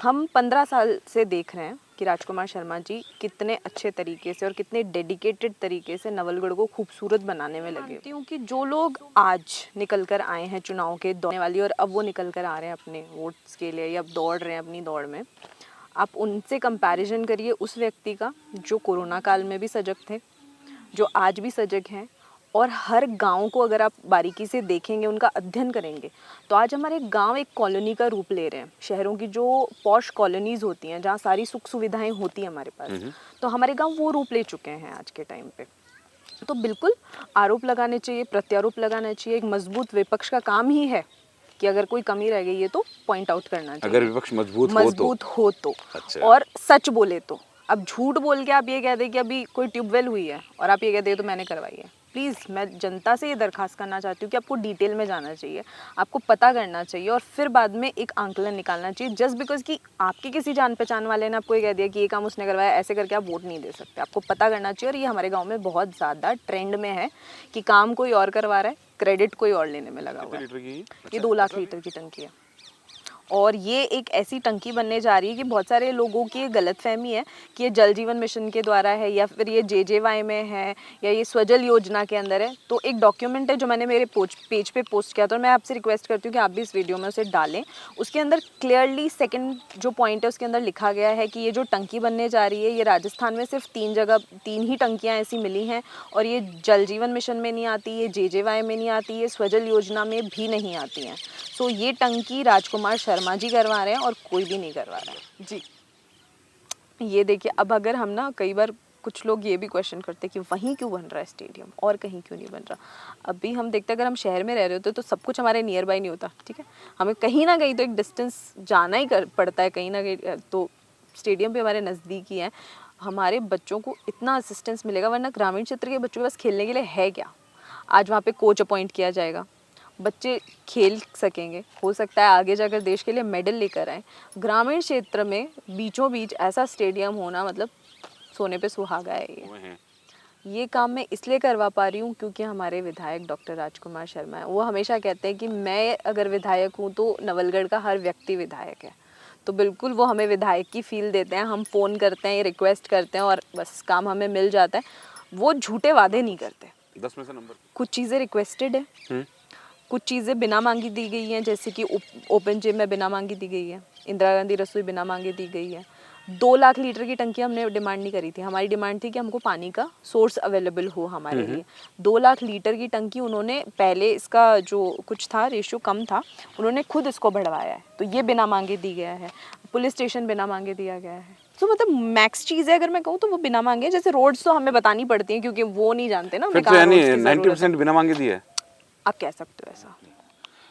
हम 15 साल से देख रहे हैं कि राजकुमार शर्मा जी कितने अच्छे तरीके से और कितने डेडिकेटेड तरीके से नवलगढ़ को खूबसूरत बनाने में लगे। मानती हूँ कि जो लोग आज निकल कर आए हैं चुनाव के दौड़ने वाली और अब वो निकल कर आ रहे हैं अपने वोट्स के लिए या अब दौड़ रहे हैं अपनी दौड़ में, आप उनसे कंपैरिजन करिए उस व्यक्ति का जो कोरोना काल में भी सजग थे, जो आज भी सजग हैं, और हर गांव को अगर आप बारीकी से देखेंगे, उनका अध्ययन करेंगे, तो आज हमारे गांव एक कॉलोनी का रूप ले रहे हैं। शहरों की जो पॉश कॉलोनीज होती हैं जहाँ सारी सुख सुविधाएं होती हैं हमारे पास, तो हमारे गांव वो रूप ले चुके हैं आज के टाइम पे। तो बिल्कुल आरोप लगाने चाहिए, प्रत्यारोप लगाना चाहिए। एक मजबूत विपक्ष का काम ही है कि अगर कोई कमी रह गई है तो पॉइंट आउट करना चाहिए। अगर विपक्ष मजबूत हो तो अच्छा। और सच बोले तो। अब झूठ बोल के आप ये कह दें कि अभी कोई ट्यूबवेल हुई है और आप ये कह दें तो मैंने करवाई है। प्लीज़ मैं जनता से ये दरखास्त करना चाहती हूँ कि आपको डिटेल में जाना चाहिए, आपको पता करना चाहिए और फिर बाद में एक आंकलन निकालना चाहिए। जस्ट बिकॉज कि आपके किसी जान पहचान वाले ने आपको ये कह दिया कि ये काम उसने करवाया, ऐसे करके आप वोट नहीं दे सकते। आपको पता करना चाहिए। और ये हमारे गाँव में बहुत ज़्यादा ट्रेंड में है कि काम कोई और करवा रहा है, क्रेडिट कोई और लेने में लगा हुआ है। ये 2 लाख लीटर की टंकी है और ये एक ऐसी टंकी बनने जा रही है कि बहुत सारे लोगों की ये गलतफहमी है कि ये जल जीवन मिशन के द्वारा है या फिर ये जेजेवाई में है या ये स्वजल योजना के अंदर है। तो एक डॉक्यूमेंट है जो मैंने मेरे पेज पे पोस्ट किया था और मैं आपसे रिक्वेस्ट करती हूँ कि आप भी इस वीडियो में उसे डालें। उसके अंदर क्लियरली सेकंड जो पॉइंट है उसके अंदर लिखा गया है कि ये जो टंकी बनने जा रही है ये राजस्थान में सिर्फ 3 ही टंकियाँ ऐसी मिली हैं और ये जल जीवन मिशन में नहीं आती, ये जेजेवाई में नहीं आती, ये स्वजल योजना में भी नहीं आती हैं। सो ये टंकी राजकुमार शर्मा जी करवा रहे हैं और कोई भी नहीं करवा रहा है जी। ये देखिए, अब अगर हम ना कई बार कुछ लोग ये भी क्वेश्चन करते हैं कि वहीं क्यों बन रहा है स्टेडियम और कहीं क्यों नहीं बन रहा। अभी हम देखते हैं अगर हम शहर में रह रहे होते तो सब कुछ हमारे नियर बाय नहीं होता, ठीक है। हमें कहीं ना कहीं तो एक डिस्टेंस जाना ही पड़ता है कहीं ना कहीं, तो स्टेडियम भी हमारे नज़दीक ही है। हमारे बच्चों को इतना असिस्टेंस मिलेगा, वरना ग्रामीण क्षेत्र के बच्चों के पास खेलने के लिए है क्या। आज वहाँ पे कोच अपॉइंट किया जाएगा, बच्चे खेल सकेंगे, हो सकता है आगे जाकर देश के लिए मेडल लेकर आए। ग्रामीण क्षेत्र में बीचों बीच ऐसा स्टेडियम होना मतलब सोने पे सुहागा है। ये काम मैं इसलिए करवा पा रही हूँ क्योंकि हमारे विधायक डॉक्टर राजकुमार शर्मा है। वो हमेशा कहते हैं कि मैं अगर विधायक हूँ तो नवलगढ़ का हर व्यक्ति विधायक है। तो बिल्कुल वो हमें विधायक की फील देते हैं। हम फ़ोन करते हैं, रिक्वेस्ट करते हैं और बस काम हमें मिल जाता है। वो झूठे वादे नहीं करते। 10 में से नंबर कुछ चीज़ें रिक्वेस्टेड है, कुछ चीज़ें बिना मांगी दी गई हैं, जैसे कि ओपन जिम में बिना मांगी दी गई है, इंदिरा गांधी रसोई बिना मांगे दी गई है। 2 लाख लीटर की टंकी हमने डिमांड नहीं करी थी। हमारी डिमांड थी कि हमको पानी का सोर्स अवेलेबल हो हमारे लिए। 2 लाख लीटर की टंकी उन्होंने पहले, इसका जो कुछ था रेशियो कम था, उन्होंने खुद इसको बढ़वाया है, तो ये बिना मांगे दी गया है। पुलिस स्टेशन बिना मांगे दिया गया है। तो मतलब मैक्स चीज़ है अगर मैं कहूँ तो वो बिना मांगे। जैसे रोड्स तो हमें बतानी पड़ती हैं क्योंकि वो नहीं जानते ना, फिर तो यानी 90% बिना मांगे दिया है, आप कह सकते हो ऐसा।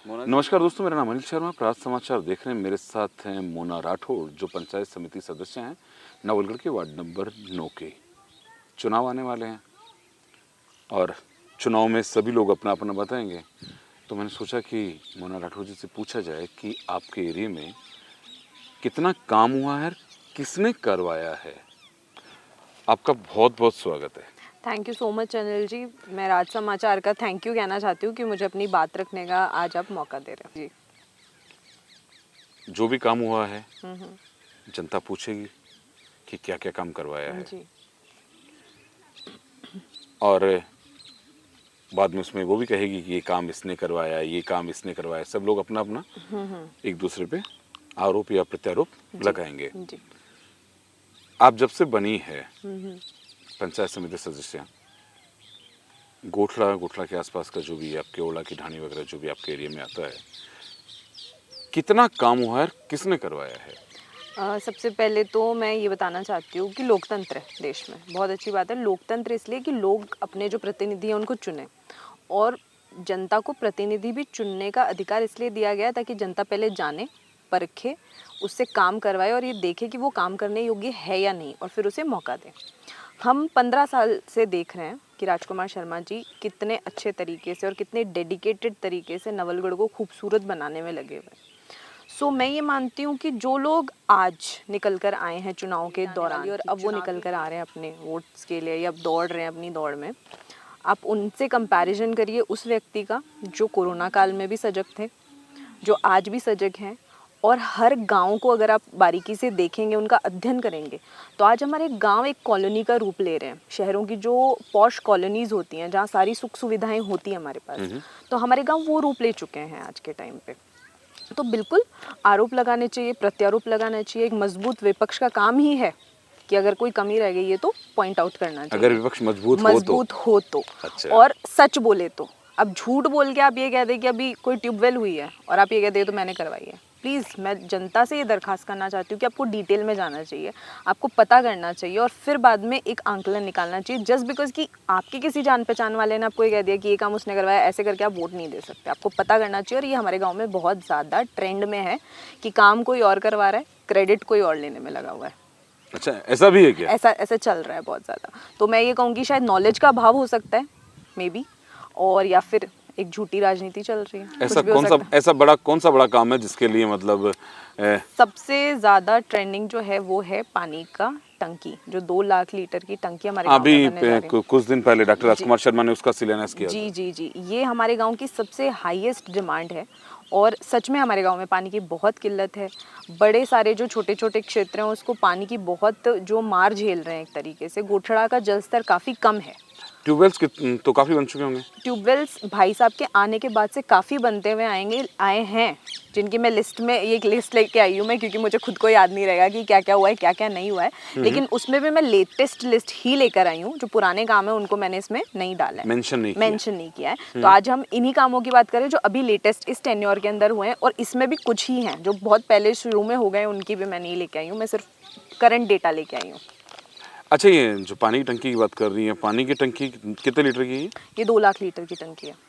नमस्कार दोस्तों, मेरा नाम अनिल शर्मा, प्रात समाचार देख रहे हैं। मेरे साथ हैं मोना राठौड़ जो पंचायत समिति सदस्य हैं नवलगढ़ के वार्ड नंबर 9 के। चुनाव आने वाले हैं और चुनाव में सभी लोग अपना अपना बताएंगे, तो मैंने सोचा कि मोना राठौड़ जी से पूछा जाए कि आपके एरिया में कितना काम हुआ है, किसने करवाया है। आपका बहुत बहुत स्वागत है। Thank you so much Anil ji. मैं राज समाचार का थैंक यू कहना चाहती हूँ कि मुझे अपनी बात रखने का आज आप मौका दे रहे हैं जी। जो भी काम हुआ है जनता पूछेगी कि क्या क्या काम करवाया है जी। और बाद में उसमें वो भी कहेगी कि ये काम इसने करवाया, ये काम इसने करवाया। सब लोग अपना अपना एक दूसरे पे आरोप या प्रत्यारोप लगाएंगे। जी। आप जब से बनी है पंचायत समिति सदस्य, गोठला के आसपास का जो भी आपके ओला की ढाणी वगैरह जो भी आपके एरिया में आता है, कितना काम हुआ है, किसने करवाया है? सबसे पहले तो मैं ये बताना चाहती हूँ कि लोकतंत्र है देश में, बहुत अच्छी बात है। लोकतंत्र इसलिए कि लोग अपने जो प्रतिनिधि हैं उनको चुने, और जनता को प्रतिनिधि भी चुनने का अधिकार इसलिए दिया गया है ताकि जनता पहले जाने, परखे, उससे काम करवाए और ये देखे कि वो काम करने योग्य है या नहीं, और फिर उसे मौका दें। हम 15 साल से देख रहे हैं कि राजकुमार शर्मा जी कितने अच्छे तरीके से और कितने डेडिकेटेड तरीके से नवलगढ़ को खूबसूरत बनाने में लगे हुए। सो मैं ये मानती हूँ कि जो लोग आज निकल कर आए हैं चुनाव के दौरान और अब वो निकल कर आ रहे हैं अपने वोट्स के लिए या अब दौड़ रहे हैं अपनी दौड़ में, आप उनसे कंपैरिजन करिए उस व्यक्ति का जो कोरोना काल में भी सजग थे, जो आज भी सजग हैं, और हर गांव को अगर आप बारीकी से देखेंगे, उनका अध्ययन करेंगे, तो आज हमारे गांव एक कॉलोनी का रूप ले रहे हैं। शहरों की जो पॉश कॉलोनीज होती हैं, जहाँ सारी सुख सुविधाएं होती हैं हमारे पास, तो हमारे गांव वो रूप ले चुके हैं आज के टाइम पे। तो बिल्कुल आरोप लगाने चाहिए, प्रत्यारोप लगाना चाहिए। एक मजबूत विपक्ष का काम ही है कि अगर कोई कमी रह गई है तो पॉइंट आउट करना चाहिए। अगर विपक्ष मजबूत हो तो अच्छा। और सच बोले तो। अब झूठ बोल के आप ये कह दें कि अभी कोई ट्यूबवेल हुई है और आप ये कह दें तो मैंने करवाई है। प्लीज़ मैं जनता से ये दरखास्त करना चाहती हूँ कि आपको डिटेल में जाना चाहिए, आपको पता करना चाहिए और फिर बाद में एक आंकलन निकालना चाहिए। जस्ट बिकॉज कि आपके किसी जान पहचान वाले ने आपको ये कह दिया कि ये काम उसने करवाया, ऐसे करके आप वोट नहीं दे सकते। आपको पता करना चाहिए। और ये हमारे गाँव में बहुत ज़्यादा ट्रेंड में है कि काम कोई और करवा रहा है, क्रेडिट कोई और लेने में लगा हुआ है। अच्छा, ऐसा भी है क्या? ऐसा चल रहा है बहुत ज़्यादा। तो मैं ये कहूँगी शायद नॉलेज का अभाव हो सकता है, मे बी, और या फिर एक झूठी राजनीति चल रही है। ऐसा कौन सा बड़ा काम है जिसके लिए मतलब सबसे ज़्यादा ट्रेंडिंग जो है वो है पानी का टंकी, जो 2 लाख लीटर की टंकी हमारे गांव में बनने जा रही है। कुछ दिन पहले डॉक्टर राजकुमार शर्मा ने उसका शिलान्यास किया। जी, ये हमारे गांव की सबसे हाईएस्ट डिमांड है। और सच में हमारे गांव में पानी की बहुत किल्लत है। बड़े सारे जो छोटे छोटे क्षेत्र हैं उसको पानी की बहुत जो मार झेल रहे हैं। एक तरीके से गोठड़ा का जल स्तर काफ़ी कम है। ट्यूबवेल्स तो काफ़ी बन चुके होंगे। ट्यूबवेल्स भाई साहब के आने के बाद से काफ़ी बनते हुए आए हैं, जिनकी मैं लिस्ट में एक लिस्ट लेके आई हूँ मैं, क्योंकि मुझे खुद को याद नहीं रहेगा कि क्या क्या हुआ है, क्या क्या नहीं हुआ है। लेकिन उसमें भी मैं लेटेस्ट लिस्ट ही लेकर आई हूँ। जो पुराने काम है उनको मैंने इसमें नहीं डाला है, मेंशन नहीं किया है। तो आज हम इन्हीं कामों की बात करें जो अभी लेटेस्ट इस टेन्योर के अंदर हुए हैं। और इसमें भी कुछ ही हैं जो बहुत पहले शुरू में हो गए, उनकी भी मैं नहीं लेके आई हूँ। मैं सिर्फ करंट डेटा लेके आई हूँ। अच्छा, ये जो पानी की टंकी की बात कर रही है, पानी की टंकी कितने लीटर की है? ये 2 लाख लीटर की टंकी है।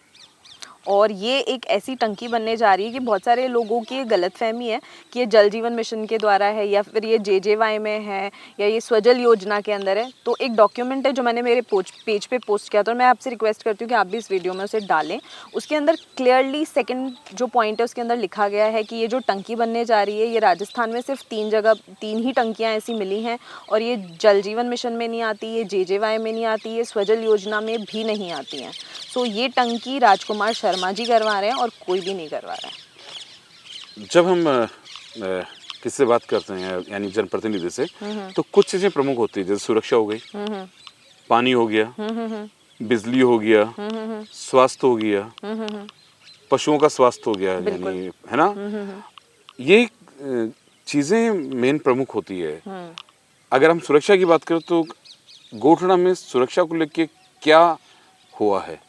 और ये एक ऐसी टंकी बनने जा रही है कि बहुत सारे लोगों की गलतफहमी है कि ये जल जीवन मिशन के द्वारा है या फिर ये JJY में है या ये स्वजल योजना के अंदर है। तो एक डॉक्यूमेंट है जो मैंने मेरे पेज पे पोस्ट किया था, और मैं आपसे रिक्वेस्ट करती हूँ कि आप भी इस वीडियो में उसे डालें। उसके अंदर क्लियरली सेकंड जो पॉइंट है उसके अंदर लिखा गया है कि ये जो टंकी बनने जा रही है, ये राजस्थान में सिर्फ 3 ही टंकियाँ ऐसी मिली हैं। और ये जल जीवन मिशन में नहीं आती, ये JJY में नहीं आती, ये स्वजल योजना में भी नहीं आती हैं। सो ये टंकी राजकुमार शर्मा जी करवा रहे हैं और कोई भी नहीं करवा रहा है। जब हम किससे बात करते हैं, यानी जनप्रतिनिधि से, तो कुछ चीजें प्रमुख होती है, जैसे सुरक्षा हो गई, पानी हो गया, बिजली हो गया, स्वास्थ्य हो गया, पशुओं का स्वास्थ्य हो गया, यानी है ना, ये चीजें मेन प्रमुख होती है। अगर हम सुरक्षा की बात करें तो गोठड़ा में सुरक्षा को लेके क्या हुआ है?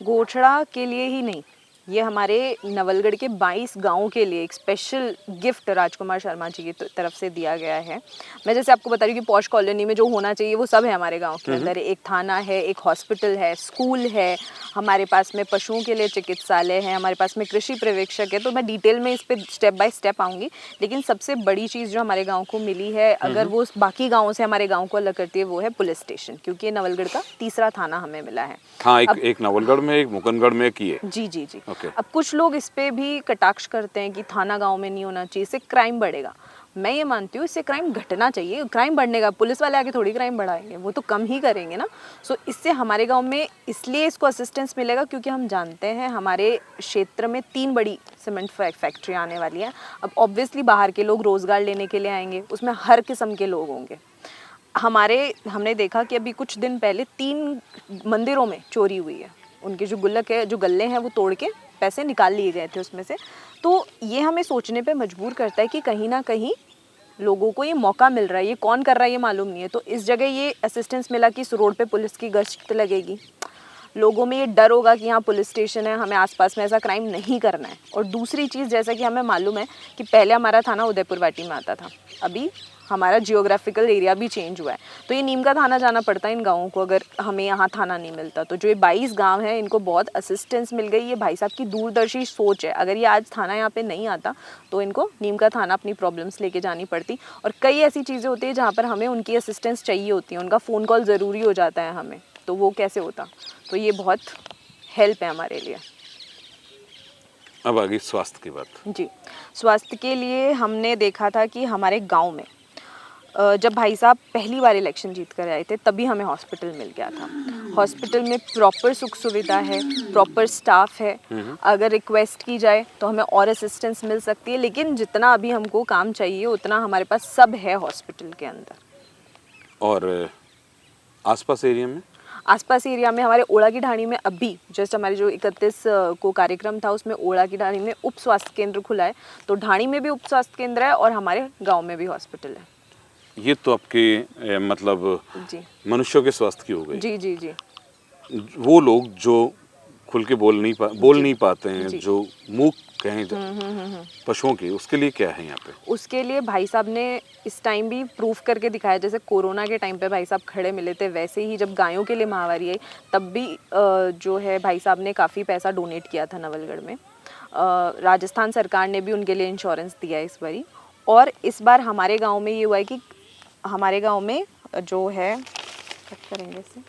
गोठड़ा के लिए ही नहीं, ये हमारे नवलगढ़ के 22 गांवों के लिए एक स्पेशल गिफ्ट राजकुमार शर्मा जी की तरफ से दिया गया है। मैं जैसे आपको बता रही हूँ कि पॉश कॉलोनी में जो होना चाहिए वो सब है हमारे गांव के अंदर। एक थाना है, एक हॉस्पिटल है, स्कूल है, हमारे पास में पशुओं के लिए चिकित्सालय है, हमारे पास में कृषि पर्यवेक्षक है। तो मैं डिटेल में इस पर स्टेप बाय स्टेप आऊँगी। लेकिन सबसे बड़ी चीज़ जो हमारे गाँव को मिली है, अगर वो बाकी गाँवों से हमारे गाँव को अलग करती है, वो है पुलिस स्टेशन, क्योंकि ये नवलगढ़ का तीसरा थाना हमें मिला है। हाँ, एक नवलगढ़ में, एक मुकंदगढ़ में की है। जी। अब कुछ लोग इस पे भी कटाक्ष करते हैं कि थाना गांव में नहीं होना चाहिए, इससे क्राइम बढ़ेगा। मैं ये मानती हूँ इससे क्राइम घटना चाहिए। क्राइम बढ़ने का पुलिस वाले आके थोड़ी क्राइम बढ़ाएंगे, वो तो कम ही करेंगे ना। सो इससे हमारे गांव में इसलिए इसको असिस्टेंस मिलेगा क्योंकि हम जानते हैं हमारे क्षेत्र में 3 बड़ी सीमेंट फैक्ट्री आने वाली हैं। अब ऑब्वियसली बाहर के लोग रोजगार लेने के लिए आएंगे, उसमें हर किस्म के लोग होंगे। हमने देखा कि अभी कुछ दिन पहले 3 मंदिरों में चोरी हुई है। उनके जो गुल्लक है, जो गल्ले हैं, वो तोड़ के पैसे निकाल लिए गए थे उसमें से। तो ये हमें सोचने पे मजबूर करता है कि कहीं ना कहीं लोगों को ये मौका मिल रहा है, ये कौन कर रहा है ये मालूम नहीं है। तो इस जगह ये असिस्टेंस मिला कि इस रोड पे पुलिस की गश्त लगेगी, लोगों में ये डर होगा कि यहाँ पुलिस स्टेशन है, हमें आसपास में ऐसा क्राइम नहीं करना है। और दूसरी चीज़, जैसा कि हमें मालूम है कि पहले हमारा थाना उदयपुर वाटी में आता था, अभी हमारा जियोग्राफिकल एरिया भी चेंज हुआ है, तो ये नीम का थाना जाना पड़ता है इन गाँवों को अगर हमें यहाँ थाना नहीं मिलता। तो जो ये 22 गांव हैं, इनको बहुत असिस्टेंस मिल गई। ये भाई साहब की दूरदर्शी सोच है। अगर ये आज थाना यहाँ पे नहीं आता तो इनको नीम का थाना अपनी प्रॉब्लम्स लेके जानी पड़ती। और कई ऐसी चीज़ें होती है जहाँ पर हमें उनकी असिस्टेंस चाहिए होती है, उनका फ़ोन कॉल ज़रूरी हो जाता है हमें, तो वो कैसे होता। तो ये बहुत हेल्प है हमारे लिए। अब आगे स्वास्थ्य की बात। जी, स्वास्थ्य के लिए हमने देखा था कि हमारे गाँव में जब भाई साहब पहली बार इलेक्शन जीत कर आए थे तभी हमें हॉस्पिटल मिल गया था। हॉस्पिटल में प्रॉपर सुख सुविधा है, प्रॉपर स्टाफ है। अगर रिक्वेस्ट की जाए तो हमें और असिस्टेंस मिल सकती है, लेकिन जितना अभी हमको काम चाहिए उतना हमारे पास सब है हॉस्पिटल के अंदर। और आसपास एरिया में? आसपास एरिया में हमारे ओड़ा की ढाणी में अभी जस्ट हमारे जो 31 को कार्यक्रम था उसमें ओड़ा की ढाणी में उप स्वास्थ्य केंद्र खुला है, तो ढाणी में भी उप स्वास्थ्य केंद्र है और हमारे गांव में भी हॉस्पिटल है। ये तो आपके मतलब जी मनुष्यों के स्वास्थ्य की हो गई। जी जी जी वो लोग जो खुल के बोल नहीं पाते हैं, जी। जो मूक कहें पशुओं की, उसके लिए क्या है यहाँ पे? उसके लिए भाई साहब ने इस टाइम भी प्रूफ करके दिखाया। जैसे कोरोना के टाइम पे भाई साहब खड़े मिले थे, वैसे ही जब गायों के लिए महामारी आई तब भी जो है भाई साहब ने काफ़ी पैसा डोनेट किया था नवलगढ़ में। राजस्थान सरकार ने भी उनके लिए इंश्योरेंस दिया है इस बारी। और इस बार हमारे गांव में ये हुआ है कि हमारे गांव में जो है कट करेंगे इसे,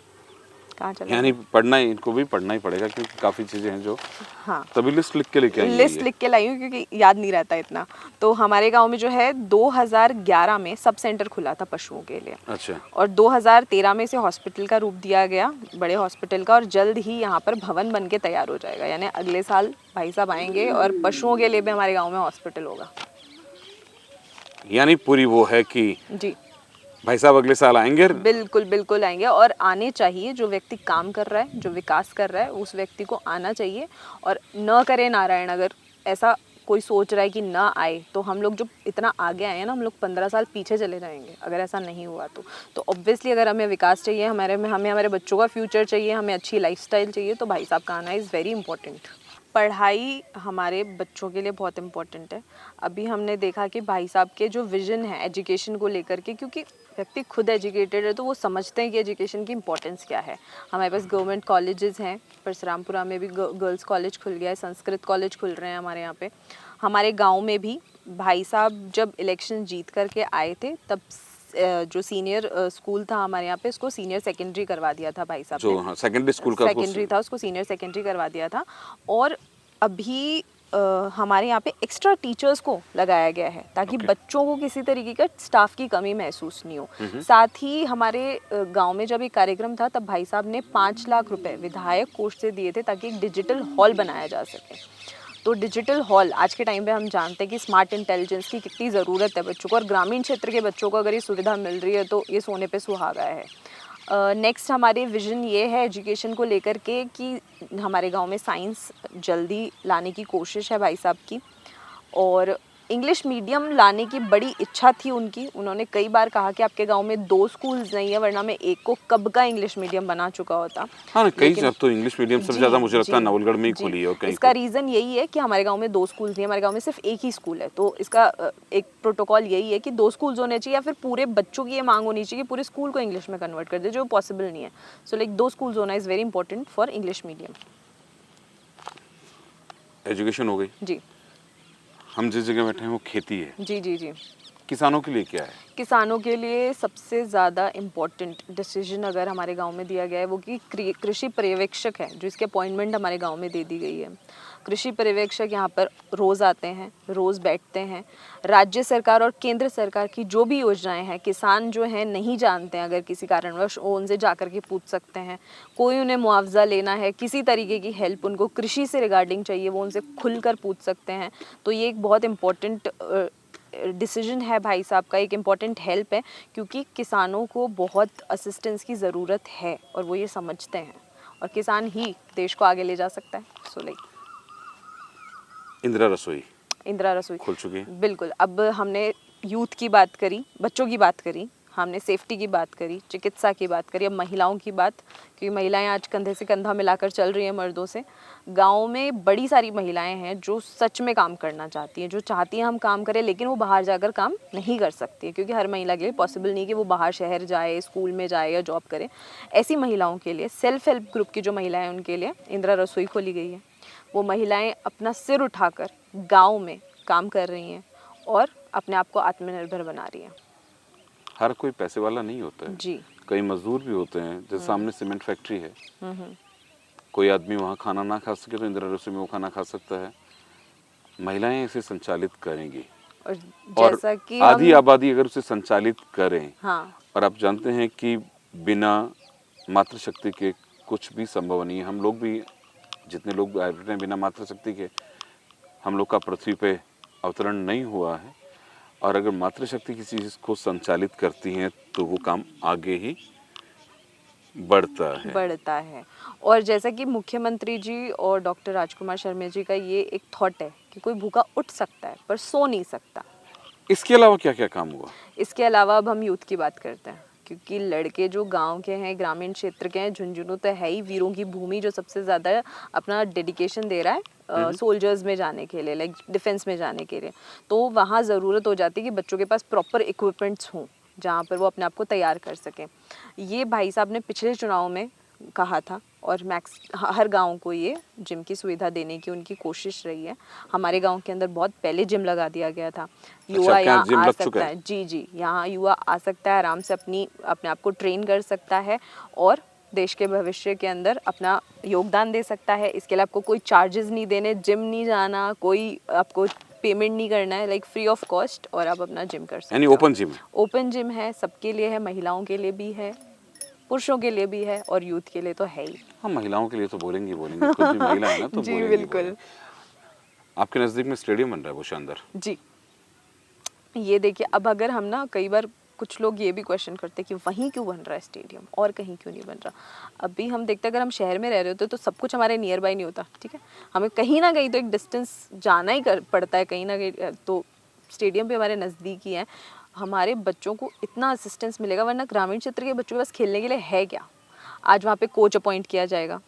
कहाँ चला यानी पढ़ना ही, इनको भी पढ़ना ही पड़ेगा क्योंकि काफ़ी चीज़ें हैं जो, हाँ तभी लिस्ट लिख के लेके आई हैं लिस्ट ये। लिख के लाई हूँ क्योंकि याद नहीं रहता इतना। तो हमारे गांव में जो है 2011 में सब सेंटर खुला था पशुओं के लिए, अच्छा। और 2013 में से हॉस्पिटल का रूप दिया गया, बड़े हॉस्पिटल का, और जल्द ही यहाँ पर भवन बन के तैयार हो जाएगा। यानी अगले साल भाई साहब आएंगे और पशुओं के लिए भी हमारे गाँव में हॉस्पिटल होगा। यानी पूरी वो है कि जी भाई साहब अगले साल आएंगे। बिल्कुल बिल्कुल आएंगे, और आने चाहिए। जो व्यक्ति काम कर रहा है, जो विकास कर रहा है, उस व्यक्ति को आना चाहिए। और न करे नारायण, अगर ऐसा कोई सोच रहा है कि ना आए तो हम लोग जो इतना आगे आए हैं ना, हम लोग 15 साल पीछे चले जाएंगे अगर ऐसा नहीं हुआ तो ऑब्वियसली अगर हमें विकास चाहिए, हमें हमारे बच्चों का फ्यूचर चाहिए, हमें अच्छी लाइफस्टाइल चाहिए, तो भाई साहब का आना इज़ वेरी इंपॉर्टेंट। पढ़ाई हमारे बच्चों के लिए बहुत इम्पोर्टेंट है। अभी हमने देखा कि भाई साहब के जो विज़न है एजुकेशन को लेकर के, क्योंकि व्यक्ति खुद एजुकेटेड है तो वो समझते हैं कि एजुकेशन की इम्पोर्टेंस क्या है। हमारे पास गवर्नमेंट कॉलेजेस हैं, परशुरामपुरा में भी गर्ल्स कॉलेज खुल गया है, संस्कृत कॉलेज खुल रहे हैं हमारे यहाँ पे। हमारे गांव में भी भाई साहब जब इलेक्शन जीत करके आए थे तब जो सीनियर स्कूल था हमारे यहाँ पे, उसको सीनियर सेकेंडरी करवा दिया था भाई साहब जो ने। हाँ सेकेंडरी स्कूल का सेकेंडरी था, उसको सीनियर सेकेंडरी करवा दिया था। और अभी हमारे यहाँ पे एक्स्ट्रा टीचर्स को लगाया गया है ताकि बच्चों को किसी तरीके का स्टाफ की कमी महसूस नहीं हो। साथ ही हमारे गांव में जब एक कार्यक्रम था तब भाई साहब ने 5 लाख रुपए विधायक कोष से दिए थे ताकि एक डिजिटल हॉल बनाया जा सके। तो डिजिटल हॉल आज के टाइम पे हम जानते हैं कि स्मार्ट इंटेलिजेंस की कितनी ज़रूरत है बच्चों को, और ग्रामीण क्षेत्र के बच्चों को अगर ये सुविधा मिल रही है तो ये सोने पे सुहागा है। नेक्स्ट हमारे विज़न ये है एजुकेशन को लेकर के कि हमारे गांव में साइंस जल्दी लाने की कोशिश है भाई साहब की, और इंग्लिश मीडियम लाने की बड़ी इच्छा थी उनकी। उन्होंने कई बार कहा कि आपके गांव में 2 स्कूल्स नहीं है, वरना मैं एक को कब का इंग्लिश मीडियम बना चुका होता। हाँ, कई जब तो इंग्लिश मीडियम सबसे ज़्यादा मुझे लगता है नवलगढ़ में ही खुली है। और कहीं इसका रीज़न यही है कि हमारे गांव में 2 स्कूल्स नहीं है, हमारे गांव में सिर्फ एक ही स्कूल है। तो इसका एक प्रोटोकॉल यही है कि 2 स्कूल्स होने चाहिए, या फिर पूरे बच्चों की ये मांग होनी चाहिए कि पूरे स्कूल को इंग्लिश में कन्वर्ट कर दे, जो पॉसिबल नहीं है। सो लाइक 2 स्कूल्स होना is very important for English medium. Education हो गई। जी हम जिस जगह बैठे हैं वो खेती है। जी जी जी किसानों के लिए क्या है? किसानों के लिए सबसे ज़्यादा इम्पोर्टेंट डिसीजन अगर हमारे गांव में दिया गया है वो कि कृषि पर्यवेक्षक है, जो इसके अपॉइंटमेंट हमारे गांव में दे दी गई है। कृषि पर्यवेक्षक यहाँ पर रोज़ आते हैं, रोज़ बैठते हैं। राज्य सरकार और केंद्र सरकार की जो भी योजनाएं हैं, किसान जो हैं नहीं जानते हैं, अगर किसी कारणवश वो उनसे जा कर के पूछ सकते हैं। कोई उन्हें मुआवजा लेना है, किसी तरीके की हेल्प उनको कृषि से रिगार्डिंग चाहिए, वो उनसे खुलकर पूछ सकते हैं। तो ये एक बहुत इम्पोर्टेंट डिसीजन है भाई साहब का, एक इम्पॉर्टेंट हेल्प है, क्योंकि किसानों को बहुत असिस्टेंस की ज़रूरत है और वो ये समझते हैं, और किसान ही देश को आगे ले जा सकता है। सो लाइक इंदिरा रसोई खुल चुकी है। बिल्कुल। अब हमने यूथ की बात करी, बच्चों की बात करी, हमने सेफ्टी की बात करी, चिकित्सा की बात करी, अब महिलाओं की बात, क्योंकि महिलाएं आज कंधे से कंधा मिलाकर चल रही हैं मर्दों से। गांव में बड़ी सारी महिलाएं हैं जो सच में काम करना चाहती हैं, जो चाहती हैं हम काम करें, लेकिन वो बाहर जाकर काम नहीं कर सकती है, क्योंकि हर महिला के लिए पॉसिबल नहीं कि वो बाहर शहर जाए, स्कूल में जाए या जॉब करे। ऐसी महिलाओं के लिए, सेल्फ हेल्प ग्रुप की जो महिलाएं हैं उनके लिए इंदिरा रसोई खोली गई है। वो महिलाएं अपना सिर उठाकर गाँव में काम कर रही हैं और अपने आप को आत्मनिर्भर बना रही हैं। हर कोई पैसे वाला नहीं होता है जी। कई मजदूर भी होते हैं, जैसे सामने सीमेंट फैक्ट्री है, कोई आदमी वहाँ खाना ना खा सके तो इंदिरा रसोई में वो खाना खा सकता है। महिलाएं इसे संचालित करेंगी, और और जैसा कि आधी हम आबादी अगर उसे संचालित करें, हाँ और आप जानते हैं कि बिना मातृशक्ति के कुछ भी संभव नहीं है। हम लोग भी, जितने लोग बैठे हैं बिना मातृशक्ति के, हम लोग का पृथ्वी पे अवतरण नहीं हुआ है। और अगर मातृशक्ति किसी चीज़ को संचालित करती हैं तो वो काम आगे ही बढ़ता है। बढ़ता है। और जैसा कि मुख्यमंत्री जी और डॉक्टर राजकुमार शर्मा जी का ये एक थॉट है कि कोई भूखा उठ सकता है पर सो नहीं सकता। इसके अलावा क्या क्या काम हुआ? इसके अलावा अब हम यूथ की बात करते हैं, क्योंकि लड़के जो गांव के हैं, ग्रामीण क्षेत्र के हैं, झुंझुनू तो है ही वीरों की भूमि, जो सबसे ज़्यादा अपना डेडिकेशन दे रहा है सोल्जर्स में जाने के लिए, लाइक डिफेंस में जाने के लिए। तो वहाँ ज़रूरत हो जाती है कि बच्चों के पास प्रॉपर इक्विपमेंट्स हों जहाँ पर वो अपने आप को तैयार कर सकें। ये भाई साहब ने पिछले चुनाव में कहा था और मैक्स हर गांव को ये जिम की सुविधा देने की उनकी कोशिश रही है। हमारे गांव के अंदर बहुत पहले जिम लगा दिया गया था। युवा क्या यहाँ जिम आ लग चुका सकता है? है, जी जी, यहाँ युवा आ सकता है, आराम से अपने आप को ट्रेन कर सकता है और देश के भविष्य के अंदर अपना योगदान दे सकता है। इसके लिए आपको कोई चार्जेस नहीं देने, जिम नहीं जाना, कोई आपको पेमेंट नहीं करना है, लाइक फ्री ऑफ कॉस्ट, और आप अपना जिम कर सकते यानी हो। ओपन जिम है? ओपन जिम है, सबके लिए है, महिलाओं के लिए भी है, पुरुषों के लिए भी है और यूथ के लिए तो है ही। हाँ, महिलाओं के लिए तो बोलेंगे बोलेंगे, खुद भी महिला है ना, तो जी बोलेंगे बिल्कुल। बोलेंगे। आपके नज़दीक में स्टेडियम बन रहा है वो शानदार। जी, ये देखिए, अब अगर हम ना, कई बार कुछ लोग ये भी क्वेश्चन करते हैं कि वहीं क्यों बन रहा है स्टेडियम और कहीं क्यों नहीं बन रहा। अभी हम देखते हैं, अगर हम शहर में रह रहे होते तो सब कुछ हमारे नियर बाय नहीं होता, ठीक है, हमें कहीं ना कहीं तो एक डिस्टेंस जाना ही पड़ता है कहीं ना कहीं। तो स्टेडियम भी हमारे नज़दीक ही है, हमारे बच्चों को इतना असिस्टेंस मिलेगा, वरना ग्रामीण क्षेत्र के बच्चों के पास खेलने के लिए है क्या। आज वहाँ पे कोच अपॉइंट किया जाएगा,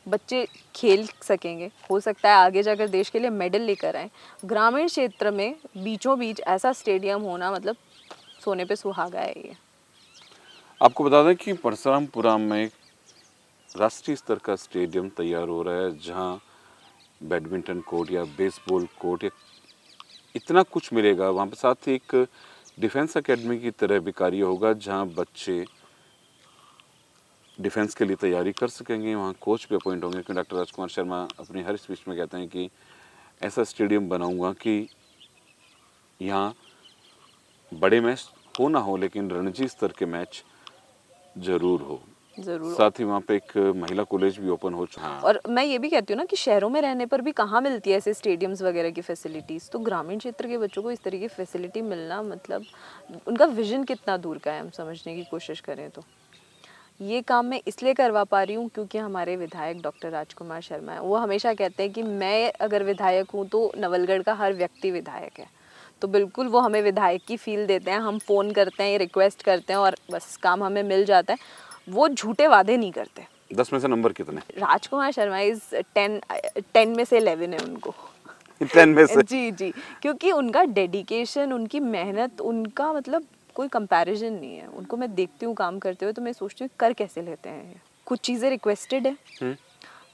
बच्चे खेल सकेंगे, हो सकता है आगे जाकर देश के लिए मेडल लेकर आए। ग्रामीण क्षेत्र में बीचों बीच ऐसा स्टेडियम होना मतलब सोने पे सुहागा है ये। आपको बता दें कि परशुरामपुरा में राष्ट्रीय स्तर का स्टेडियम तैयार हो रहा है, जहां बैडमिंटन कोर्ट या बेसबॉल कोर्ट या इतना कुछ मिलेगा। वहाँ पे साथ ही एक डिफेंस एकेडमी की तरह भी कार्य होगा, जहाँ बच्चे डिफेंस के लिए तैयारी कर सकेंगे। वहाँ कोच भी अपॉइंट होंगे, क्योंकि डॉक्टर राजकुमार शर्मा अपनी हर स्पीच में कहते हैं कि ऐसा स्टेडियम बनाऊंगा कि यहाँ बड़े मैच हो ना हो, लेकिन रणजी स्तर के मैच जरूर हो। जरूर। साथ ही वहाँ पे एक महिला कॉलेज भी ओपन हो चुका है। और मैं ये भी कहती हूँ ना कि शहरों में रहने पर भी कहाँ मिलती है ऐसे स्टेडियम्स वगैरह की फैसिलिटीज़, तो ग्रामीण क्षेत्र के बच्चों को इस तरीके की फैसिलिटी मिलना, मतलब उनका विजन कितना दूर का है, हम समझने की कोशिश करें तो। ये काम मैं इसलिए करवा पा रही हूँ क्योंकि हमारे विधायक डॉक्टर राजकुमार शर्मा हैं, वो हमेशा कहते हैं कि मैं अगर विधायक हूँ तो नवलगढ़ का हर व्यक्ति विधायक है। तो बिल्कुल वो हमें विधायक की फील देते हैं, हम फ़ोन करते हैं, रिक्वेस्ट करते हैं और बस काम हमें मिल जाता है। वो झूठे वादे नहीं करते। 10 में से नंबर कितने? राजकुमार शर्मा इज 10 में से 11 है उनको। 10 में से? जी जी, क्योंकि उनका डेडिकेशन, उनकी मेहनत, उनका मतलब कोई कंपैरिजन नहीं है। उनको मैं देखती हूँ काम करते हुए तो मैं सोचती हूँ कर कैसे लेते हैं ये। कुछ चीज़ें रिक्वेस्टेड है,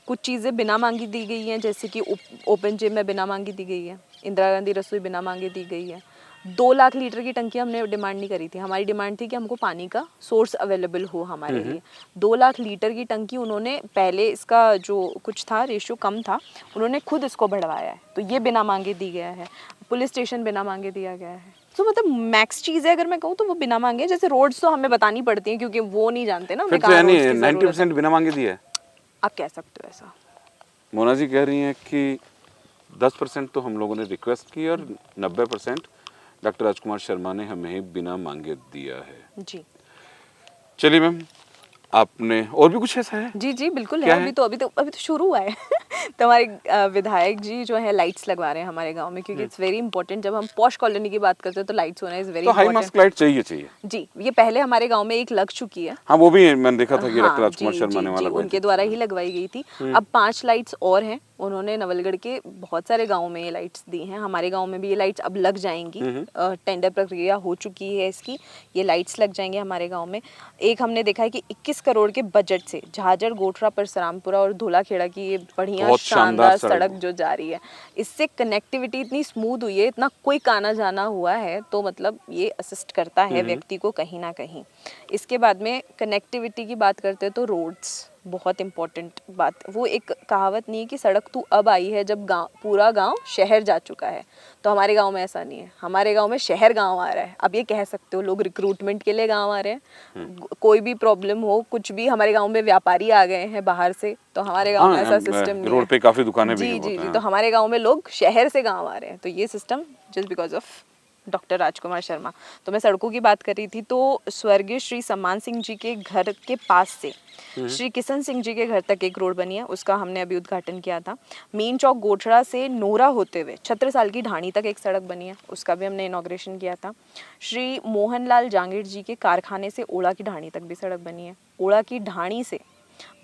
कुछ चीज़ें बिना मांगी दी गई हैं, जैसे कि ओपन जिम में बिना मांगी दी गई है, इंदिरा गांधी रसोई बिना मांगे दी गई है। 2 लाख लीटर की टंकी हमने डिमांड नहीं करी थी, हमारी डिमांड थी कि हमको पानी का सोर्स अवेलेबल हो हमारे लिए। 2 लाख लीटर की टंकी उन्होंने, पहले इसका जो कुछ था रेशियो कम था, उन्होंने खुद इसको बढ़वाया है, तो ये बिना मांगे दी गया है। पुलिस स्टेशन बिना मांगे दिया गया है। तो मतलब मैक्स चीज़ है, अगर मैं कहूँ तो वो बिना मांगे। जैसे रोड्स तो हमें बतानी पड़ती हैं क्योंकि वो नहीं जानते ना फिर तो यानी 90% बिना मांगे दिया है। आप कह सकते हो ऐसा। मोना जी कह रही हैं कि 10% तो हम लोगों ने रिक्वेस्ट की और 90% डॉक्टर राजकुमार शर्मा ने हमें बिना मांगे दिया है। जी चलिए मैम, आपने और भी कुछ ऐसा है? जी जी बिल्कुल क्या है। अभी तो शुरू हुआ है। तो हमारे विधायक जी जो है लाइट्स लगवा रहे हैं हमारे गांव में, क्योंकि इट्स वेरी इंपॉर्टेंट। जब हम पॉश कॉलोनी की बात करते हैं तो लाइट्स होना इज वेरी तो हाई इंपॉर्टेंट। मास्क लाइट चाहिए। जी, ये पहले हमारे गांव में एक लग चुकी है। हाँ, वो भी मैंने देखा था कि डॉक्टर हाँ राजकुमार जी शर्मा जी ने जी, वाला उनके द्वारा ही लगवाई गई थी। अब 5 लाइट्स और हैं, उन्होंने नवलगढ़ के बहुत सारे गाँव में ये लाइट्स दी हैं। हमारे गाँव में भी ये लाइट्स अब लग जाएंगी। टेंडर प्रक्रिया हो चुकी है इसकी, ये लाइट्स लग जाएंगे हमारे गाँव में। एक हमने देखा है कि 21 करोड़ के बजट से झाझड़, गोठरा, परशुरामपुरा और धोलाखेड़ा की ये बढ़िया बहुत शानदार सड़क जो जा रही है, इससे कनेक्टिविटी इतनी स्मूथ हुई है, इतना क्विक आना जाना हुआ है, तो मतलब ये असिस्ट करता है व्यक्ति को कहीं ना कहीं। इसके बाद में कनेक्टिविटी की बात करते हैं तो रोड्स बहुत इम्पोर्टेंट बात, वो एक कहावत नहीं है कि सड़क तू अब आई है जब गांव पूरा गांव शहर जा चुका है, तो हमारे गांव में ऐसा नहीं है, हमारे गांव में शहर गांव आ रहा है। अब ये कह सकते हो लोग रिक्रूटमेंट के लिए गांव आ रहे हैं, कोई भी प्रॉब्लम हो कुछ भी, हमारे गांव में व्यापारी आ गए हैं बाहर से, तो हमारे गांव में हाँ, ऐसा सिस्टम नहीं रोड है। पे काफी दुकानें भी जी हैं जी बहुत, जी, हाँ। तो हमारे गांव में लोग शहर से गांव आ रहे हैं, तो ये system just because of doctor Rajkumar Sharma. तो मैं सड़कों की बात कर रही थी, तो स्वर्गीय श्री सम्मान सिंह जी के घर के पास से श्री किशन सिंह जी के घर तक एक रोड बनी है, उसका हमने अभी उद्घाटन किया था। मेन चौक गोठड़ा से नोरा होते हुए छत्रसाल की ढाणी तक एक सड़क बनी है, उसका भी हमने इनॉग्रेशन किया था। श्री मोहनलाल जांगीर जी के कारखाने से ओड़ा की ढाणी तक भी सड़क बनी है। ओड़ा की ढाणी से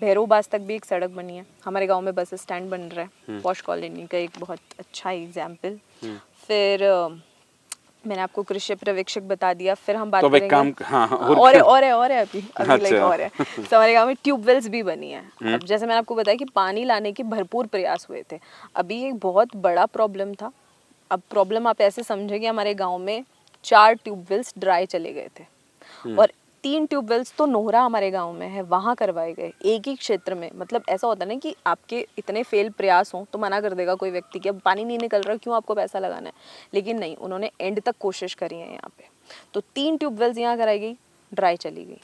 भैरोबास तक भी एक सड़क बनी है। हमारे गांव में बस स्टैंड बन रहा है, पॉश कॉलोनी का एक बहुत अच्छा एग्जाम्पल। फिर मैंने आपको कृषि पर्यवेक्षक बता दिया। फिर हम बात तो अब एक करेंगे, काम, हाँ, हाँ, और है अभी लाइक अच्छा। और है। तो हमारे गांव में ट्यूबवेल्स भी बनी है। अब जैसे मैंने आपको बताया कि पानी लाने के भरपूर प्रयास हुए थे, अभी एक बहुत बड़ा प्रॉब्लम था। अब प्रॉब्लम आप ऐसे समझे कि हमारे गांव में 4 ट्यूबवेल्स ड्राई चले गए थे और 3 ट्यूबवेल्स तो नोहरा हमारे गांव में है, वहाँ करवाए गए एक ही क्षेत्र में। मतलब ऐसा होता है ना कि आपके इतने फेल प्रयास हों तो मना कर देगा कोई व्यक्ति कि अब पानी नहीं निकल रहा, क्यों आपको पैसा लगाना है, लेकिन नहीं, उन्होंने एंड तक कोशिश करी है यहाँ पे। तो 3 ट्यूबवेल्स यहाँ कराई गई, ड्राई चली गई।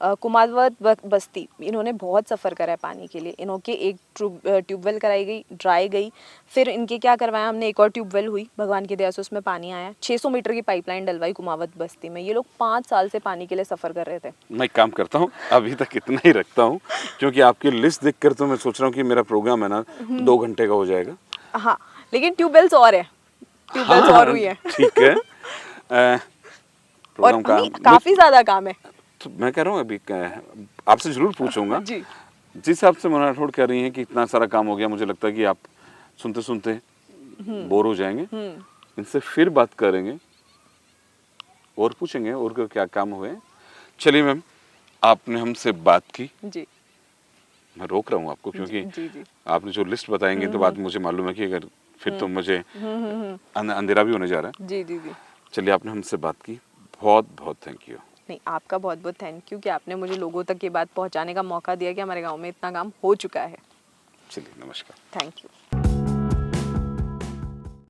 कुमारवत बस्ती, इन्होंने बहुत सफ़र करा है पानी के लिए, इन्होंने एक ट्यूबवेल कराई गई, ड्राई गई। फिर इनके क्या करवाया हमने, एक और ट्यूबवेल हुई, भगवान की दया से उसमें पानी आया। 600 मीटर की पाइपलाइन डलवाई कुमावत बस्ती में। ये लोग 5 साल से पानी के लिए सफ़र कर रहे थे। मैं एक काम करता हूँ, अभी तक इतना ही रखता हूँ, क्योंकि आपकी लिस्ट देखकर तो मैं सोच रहा हूँ कि मेरा प्रोग्राम है ना 2 घंटे का हो जाएगा। हाँ, लेकिन ट्यूबवेल्स और है, ट्यूबवेल्स हाँ, और हुई है। ठीक है। और प्रोग्राम का नहीं, काफ़ी ज़्यादा काम है। तो मैं कह रहा हूँ अभी आपसे जरूर पूछूंगा। जी। जिस हिसाब से मोना राठौड़ कह रही हैं कि इतना सारा काम हो गया, मुझे लगता है कि आप सुनते सुनते बोर हो जाएंगे। इनसे फिर बात करेंगे और पूछेंगे और क्या काम हुए। चलिए मैम, आपने हमसे बात की, जी मैं रोक रहा हूँ आपको क्योंकि जी जी। आपने जो लिस्ट बताएंगे तो बात मुझे मालूम है कि अगर फिर तो मुझे अंधेरा भी होने जा रहा है। जी जी जी। चलिए, आपने हमसे बात की, बहुत बहुत थैंक यू। नहीं, आपका बहुत बहुत थैंक यू कि आपने मुझे लोगों तक ये बात पहुंचाने का मौका दिया कि हमारे गांव में इतना काम हो चुका है। चलिए, नमस्कार। Thank you.